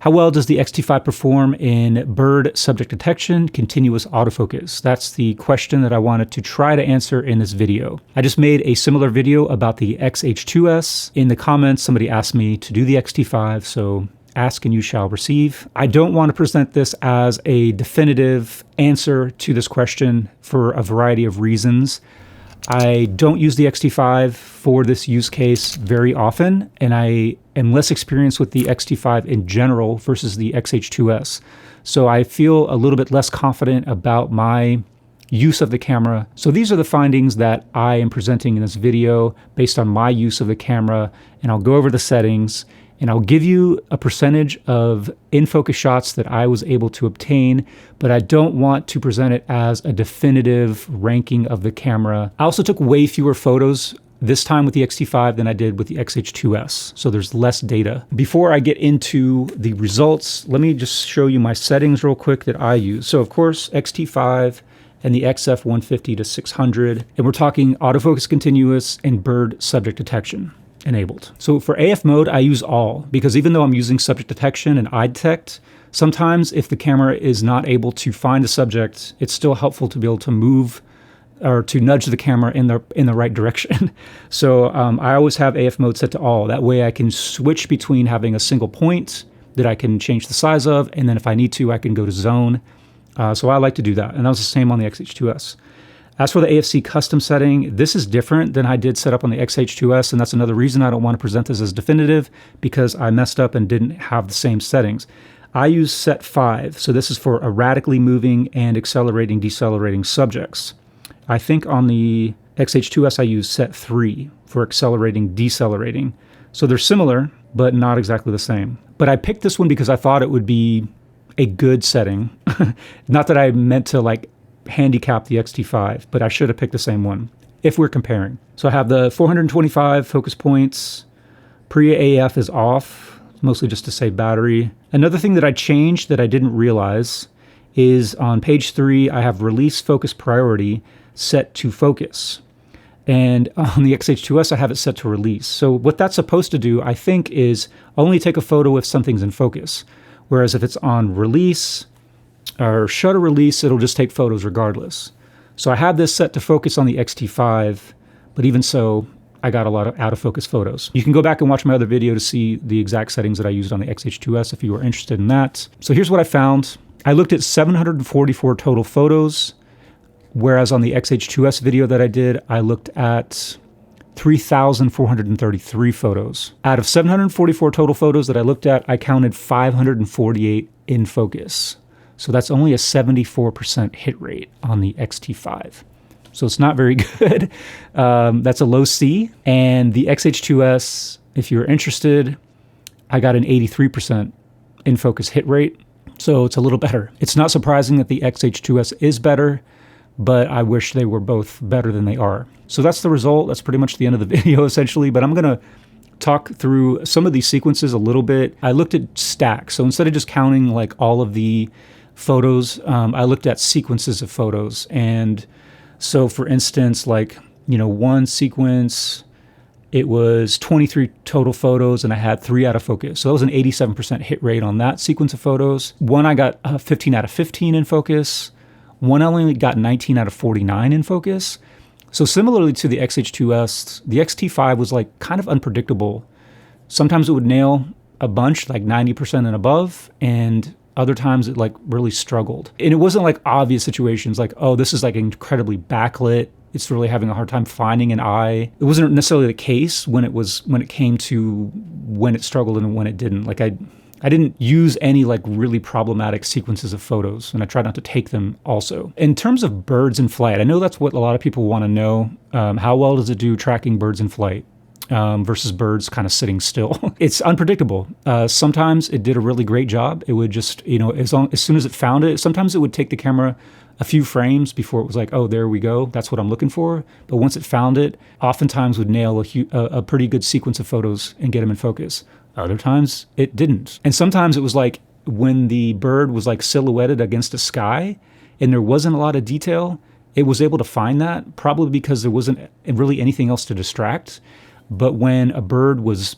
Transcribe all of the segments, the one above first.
How well does the X-T5 perform in bird subject detection, continuous autofocus? That's the question that I wanted to try to answer in this video. I just made a similar video about the X-H2S. In the comments, somebody asked me to do the X-T5, so ask and you shall receive. I don't want to present this as a definitive answer to this question for a variety of reasons. I don't use the X-T5 for this use case very often, and I am less experienced with the X-T5 in general versus the X-H2S. So I feel a little bit less confident about my use of the camera. So these are the findings that I am presenting in this video based on my use of the camera, and I'll go over the settings, and I'll give you a percentage of in-focus shots that I was able to obtain, but I don't want to present it as a definitive ranking of the camera. I also took way fewer photos this time with the X-T5 than I did with the X-H2S, so there's less data. Before I get into the results, let me just show you my settings real quick that I use. So of course, X-T5 and the XF150-600, and we're talking autofocus continuous and bird subject detection enabled. So for AF mode, I use all, because even though I'm using subject detection and eye detect, sometimes if the camera is not able to find the subject, it's still helpful to be able to move or to nudge the camera in the right direction. So I always have AF mode set to all. That way I can switch between having a single point that I can change the size of, and then if I need to, I can go to zone. So I like to do that, and that was the same on the X-H2S. As for the AFC custom setting, this is different than I did set up on the X-H2S, and that's another reason I don't want to present this as definitive, because I messed up and didn't have the same settings. I use set 5, so this is for erratically moving and accelerating, decelerating subjects. I think on the X-H2S I use set 3 for accelerating, decelerating. So they're similar, but not exactly the same. But I picked this one because I thought it would be a good setting. Not that I meant to like handicap the X-T5, but I should have picked the same one if we're comparing. So I have the 425 focus points. Pre-AF is off, mostly just to save battery. Another thing that I changed that I didn't realize is on page 3, I have release focus priority set to focus. And on the X-H2S, I have it set to release. So what that's supposed to do, I think, is only take a photo if something's in focus. Whereas if it's on release, or shutter release, it'll just take photos regardless. So I have this set to focus on the X-T5, but even so, I got a lot of out of focus photos. You can go back and watch my other video to see the exact settings that I used on the X-H2S if you were interested in that. So here's what I found. I looked at 744 total photos, whereas on the X-H2S video that I did, I looked at 3,433 photos. Out of 744 total photos that I looked at, I counted 548 in focus. So that's only a 74% hit rate on the X-T5. So it's not very good. That's a low C. And the X-H2S, if you're interested, I got an 83% in focus hit rate. So it's a little better. It's not surprising that the X-H2S is better, but I wish they were both better than they are. So that's the result. That's pretty much the end of the video essentially, but I'm gonna talk through some of these sequences a little bit. I looked at stacks. So instead of just counting like all of the photos, I looked at sequences of photos. And so for instance, like, one sequence, it was 23 total photos and I had 3 out of focus. So that was an 87% hit rate on that sequence of photos. One, I got 15 out of 15 in focus. One, I only got 19 out of 49 in focus. So similarly to the X-H2S, the X-T5 was like kind of unpredictable. Sometimes it would nail a bunch, like 90% and above, and other times it like really struggled. And it wasn't like obvious situations like, oh, this is like incredibly backlit, it's really having a hard time finding an eye. It wasn't necessarily the case when it came to when it struggled and when it didn't. Like I didn't use any like really problematic sequences of photos, and I tried not to take them also. In terms of birds in flight, I know that's what a lot of people want to know. How well does it do tracking birds in flight versus birds kind of sitting still? It's unpredictable. Sometimes it did a really great job. It would just, as soon as it found it, sometimes it would take the camera a few frames before it was like, oh, there we go, that's what I'm looking for. But once it found it, oftentimes would nail a pretty good sequence of photos and get them in focus. Other times it didn't. And sometimes it was like when the bird was like silhouetted against a sky and there wasn't a lot of detail, it was able to find that, probably because there wasn't really anything else to distract. But when a bird was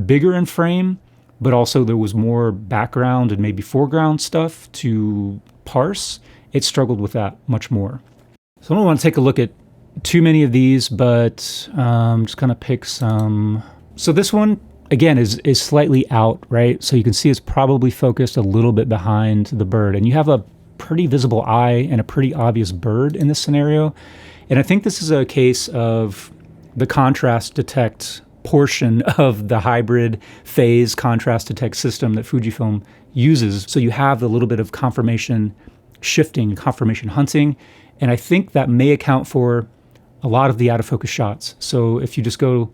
bigger in frame but also there was more background and maybe foreground stuff to parse, it struggled with that much more. So I don't want to take a look at too many of these, but just kind of pick some. So this one, again, is slightly out, right? So you can see it's probably focused a little bit behind the bird, and you have a pretty visible eye and a pretty obvious bird in this scenario. And I think this is a case of the contrast detect portion of the hybrid phase contrast detect system that Fujifilm uses. So you have a little bit of confirmation shifting, confirmation hunting, and I think that may account for a lot of the out of focus shots. So if you just go,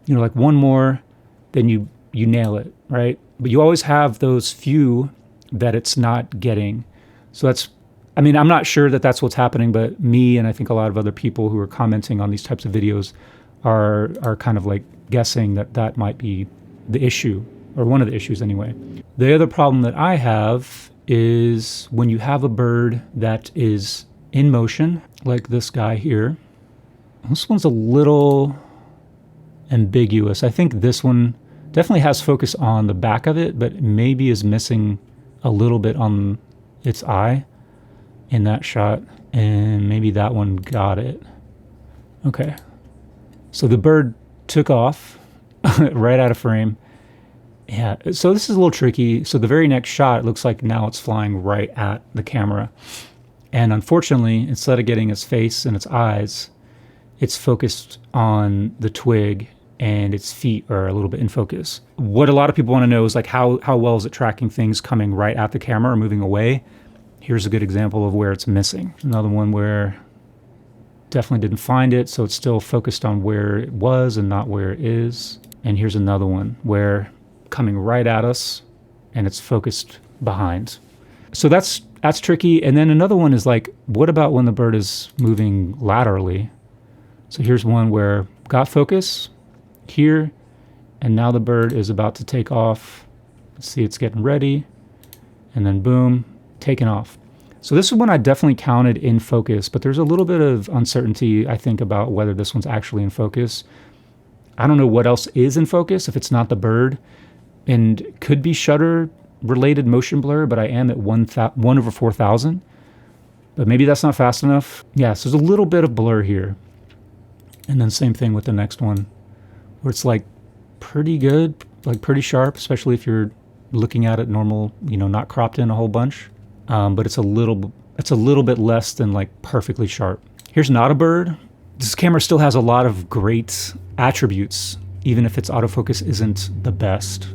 you know, like one more, then you nail it, right? But you always have those few that it's not getting. So that's, I mean, I'm not sure that that's what's happening, but me and I think a lot of other people who are commenting on these types of videos are kind of like guessing that that might be the issue, or one of the issues anyway. The other problem that I have is when you have a bird that is in motion, like this guy here. This one's a little ambiguous. I think this one definitely has focus on the back of it, but maybe is missing a little bit on its eye in that shot, and maybe that one got it. Okay, so the bird took off right out of frame. Yeah, so this is a little tricky. So the very next shot, it looks like now it's flying right at the camera. And unfortunately, instead of getting its face and its eyes, it's focused on the twig, and its feet are a little bit in focus. What a lot of people want to know is like how well is it tracking things coming right at the camera or moving away? Here's a good example of where it's missing. Another one where definitely didn't find it, so it's still focused on where it was and not where it is. And here's another one where coming right at us and it's focused behind. So that's tricky. And then another one is like, what about when the bird is moving laterally? So here's one where got focus here, and now the bird is about to take off. Let's see, it's getting ready, and then boom, taking off. So this is one I definitely counted in focus, but there's a little bit of uncertainty, I think, about whether this one's actually in focus. I don't know what else is in focus if it's not the bird, and could be shutter related motion blur, but I am at 1/4000, but maybe that's not fast enough. Yeah, so there's a little bit of blur here. And then same thing with the next one, where it's like pretty good, like pretty sharp, especially if you're looking at it normal, you know, not cropped in a whole bunch. But it's a little bit less than like perfectly sharp. Here's not a bird. This camera still has a lot of great attributes, even if its autofocus isn't the best.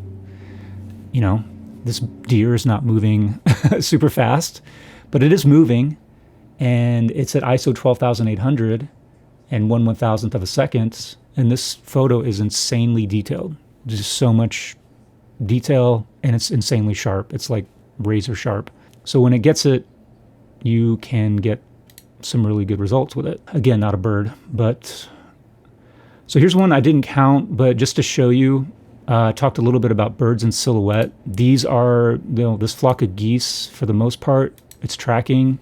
You know, this deer is not moving super fast, but it is moving, and it's at ISO 12,800 and 1/1000th of a second, and this photo is insanely detailed. Just so much detail, and it's insanely sharp. It's like razor sharp. So when it gets it, you can get some really good results with it. Again, not a bird, but... So here's one I didn't count, but just to show you, I talked a little bit about birds in silhouette. These are, you know, this flock of geese, for the most part, it's tracking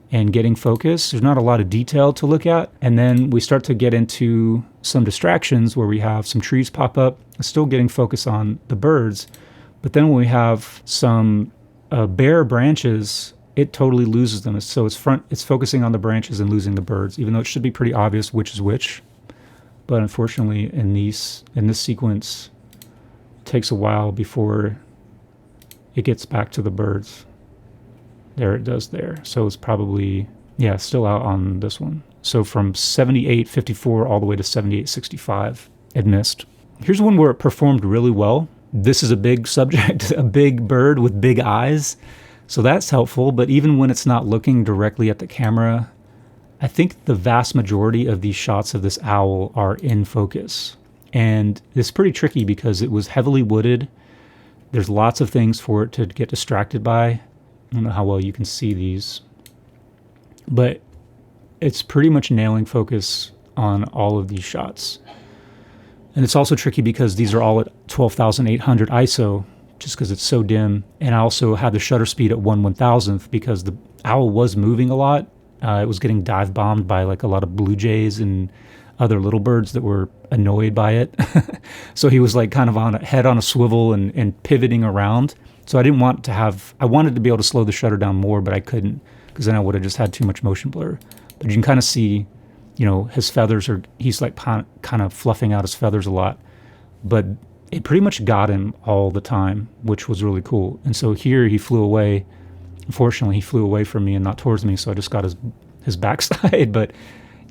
and getting focus. There's not a lot of detail to look at. And then we start to get into some distractions where we have some trees pop up, still getting focus on the birds. But then when we have some bare branches, it totally loses them. So it's focusing on the branches and losing the birds, even though it should be pretty obvious which is which. But unfortunately, in this sequence, it takes a while before it gets back to the birds. There it does there. So it's probably, yeah, still out on this one. So from 78.54 all the way to 78.65, it missed. Here's one where it performed really well. This is a big subject, a big bird with big eyes. So that's helpful, but even when it's not looking directly at the camera, I think the vast majority of these shots of this owl are in focus. And it's pretty tricky because it was heavily wooded. There's lots of things for it to get distracted by. I don't know how well you can see these, but it's pretty much nailing focus on all of these shots. And it's also tricky because these are all at 12,800 ISO, just because it's so dim. And I also had the shutter speed at 1/1000th because the owl was moving a lot. It was getting dive bombed by like a lot of blue jays and other little birds that were annoyed by it. So he was like kind of on a head on a swivel and pivoting around. So I wanted to be able to slow the shutter down more, but I couldn't, because then I would have just had too much motion blur. But you can kind of see, you know, his feathers he's like kind of fluffing out his feathers a lot. But it pretty much got him all the time, which was really cool. And so here he flew away. Unfortunately, he flew away from me and not towards me, so I just got his backside. But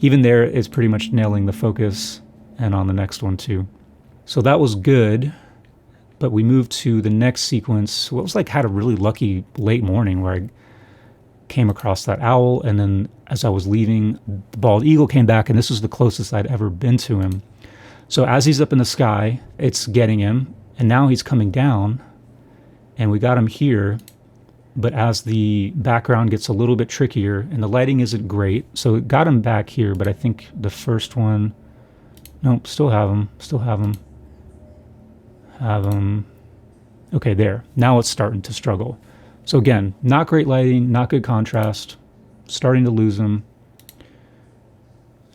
even there, it's pretty much nailing the focus, and on the next one too. So that was good. But we moved to the next sequence. Well, it was like had a really lucky late morning where I came across that owl, and then as I was leaving, the bald eagle came back, and this was the closest I'd ever been to him. So as he's up in the sky, it's getting him, and now he's coming down, and we got him here. But as the background gets a little bit trickier, and the lighting isn't great, so it got him back here, but I think the first one, nope, still have him. Okay, there. Now it's starting to struggle. So again, not great lighting, not good contrast, starting to lose him.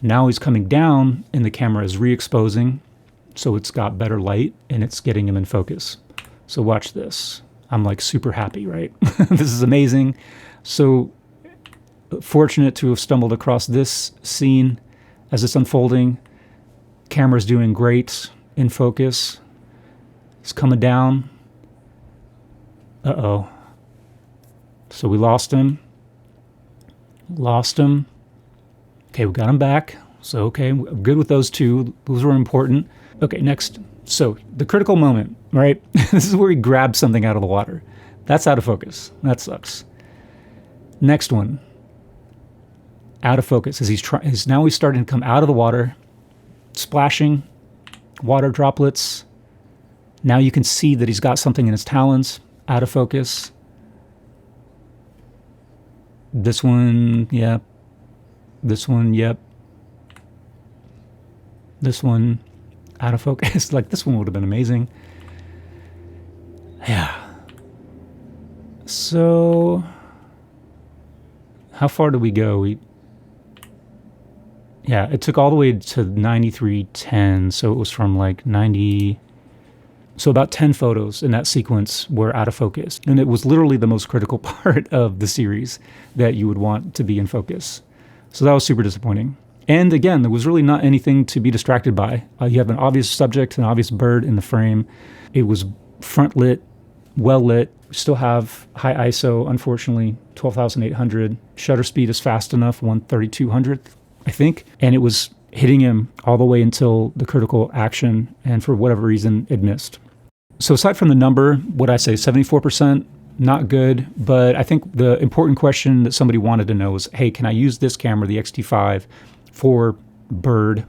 Now he's coming down and the camera is re-exposing, so it's got better light and it's getting him in focus. So watch this. I'm like super happy, right? This is amazing. So fortunate to have stumbled across this scene as it's unfolding. Camera's doing great in focus. He's coming down. Uh-oh. So we lost him. Okay, we got him back. So, okay, I'm good with those two. Those were important. Okay, next. So, the critical moment, right? This is where he grabs something out of the water. That's out of focus. That sucks. Next one. Out of focus. Now he's starting to come out of the water. Splashing. Water droplets. Now you can see that he's got something in his talons. Out of focus. This one, yeah. This one, yep. This one, out of focus. Like, this one would have been amazing. Yeah. So, how far did we go? Yeah, it took all the way to 9310. So it was from like 90. So about 10 photos in that sequence were out of focus. And it was literally the most critical part of the series that you would want to be in focus. So that was super disappointing. And again, there was really not anything to be distracted by. You have an obvious subject, an obvious bird in the frame. It was front lit, well lit. We still have high ISO, unfortunately, 12,800. Shutter speed is fast enough, 1/3200th, I think. And it was hitting him all the way until the critical action, and for whatever reason, it missed. So aside from the number, what I say, 74%, not good, but I think the important question that somebody wanted to know is, hey, can I use this camera, the X-T5, for bird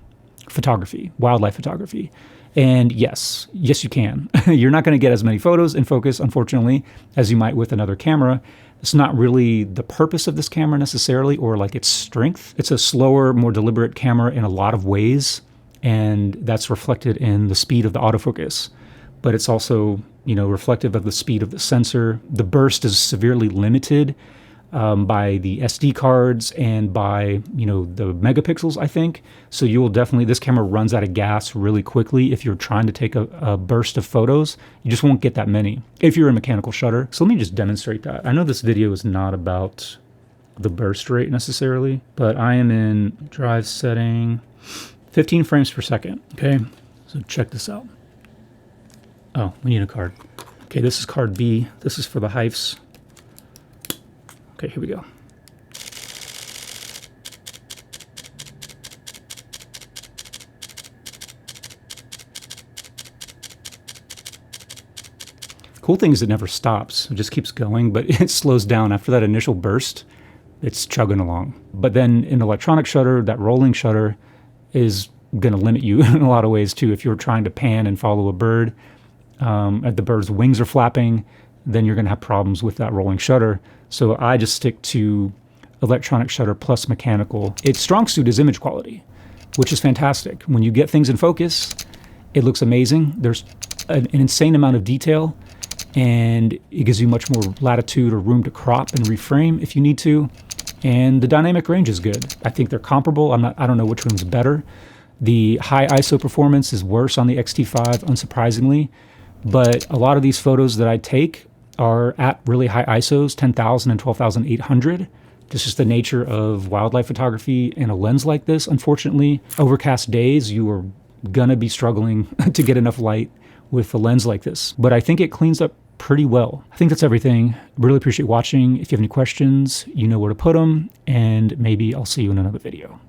photography, wildlife photography? And yes, you can. You're not going to get as many photos in focus, unfortunately, as you might with another camera. It's not really the purpose of this camera necessarily, or like its strength. It's a slower, more deliberate camera in a lot of ways, and that's reflected in the speed of the autofocus. But it's also, reflective of the speed of the sensor. The burst is severely limited by the SD cards and by, the megapixels, I think. So this camera runs out of gas really quickly if you're trying to take a burst of photos. You just won't get that many if you're a mechanical shutter. So let me just demonstrate that. I know this video is not about the burst rate necessarily, but I am in drive setting 15 frames per second. Okay, so check this out. Oh, we need a card. Okay, this is card B. This is for the HEIFs. Okay, here we go. Cool thing is it never stops. It just keeps going, but it slows down after that initial burst. It's chugging along. But then an electronic shutter, that rolling shutter, is going to limit you in a lot of ways too. If you're trying to pan and follow a bird, the bird's wings are flapping, then you're going to have problems with that rolling shutter. So I just stick to electronic shutter plus mechanical. Its strong suit is image quality, which is fantastic. When you get things in focus, it looks amazing. There's an insane amount of detail, and it gives you much more latitude or room to crop and reframe if you need to. And the dynamic range is good. I think they're comparable. I don't know which one's better. The high ISO performance is worse on the X-T5, unsurprisingly, but a lot of these photos that I take are at really high ISOs, 10,000 and 12,800. It's just the nature of wildlife photography and a lens like this. Unfortunately, overcast days, you are gonna be struggling to get enough light with a lens like this, but I think it cleans up pretty well. I think that's everything. Really appreciate watching. If you have any questions, you know where to put them, and maybe I'll see you in another video.